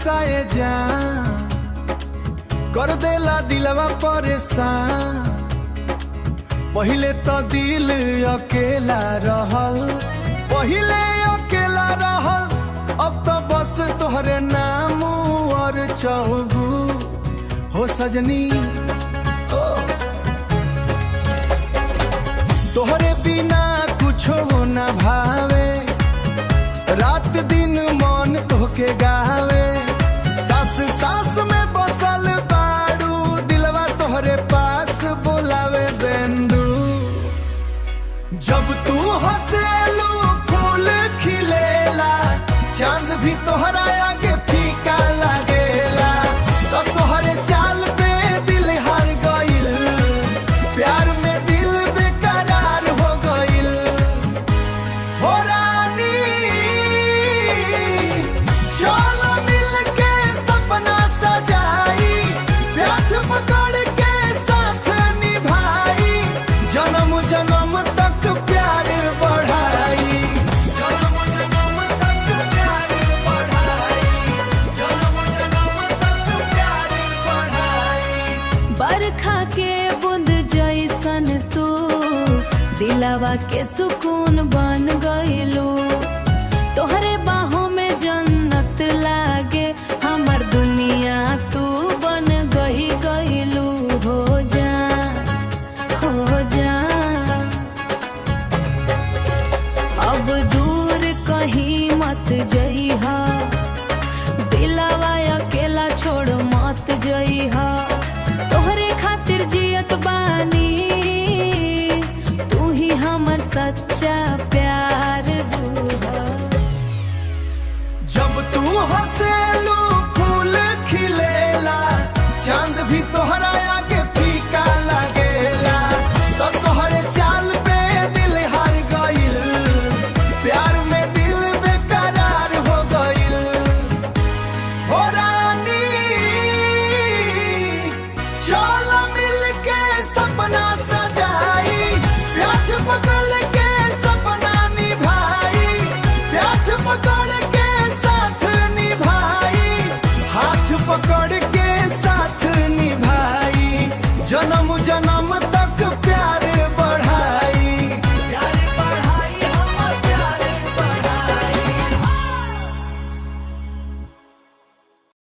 नसाए जान कर देला दिलवा परेशान। पहिले तो दिल अकेला रहल, पहिले अकेला रहल, अब तो बस तोहरे नाम और चौबू हो सजनी। तोहरे बिना कुछो ना भावे, रात दिन मन तोहके गावे। सास सास में बसल बाड़ू, दिलवा तोहरे पास बोलावे बेंदू। जब तू हंसेलू फूल खिलेला, चांद भी तोहरा आगे फीका लागेला। तो तोहरे चाल पे दिल हार गइल, प्यार में दिल बेकरार हो गइल। हो रानी चलो मिल के सपना सजाई, हाथ पकड़ के साथ निभाई, जन्म जन्म तक प्यार बढ़ाई, जन्म जन्म तक प्यार बढ़ाई, जन्म जन्म तक प्यार बढ़ाई। बरखा के बूंद जैसन तू दिलावा के सुकून बन गइलू। तोहरे बाहों में जन्नत लागे, हमर दुनिया तू बन गइलू। हो जा हो जा, अब दूर कहीं मत जइहा, दिलावा अकेला छोड़ मत जइहा। तोहरे खातिर जियत बा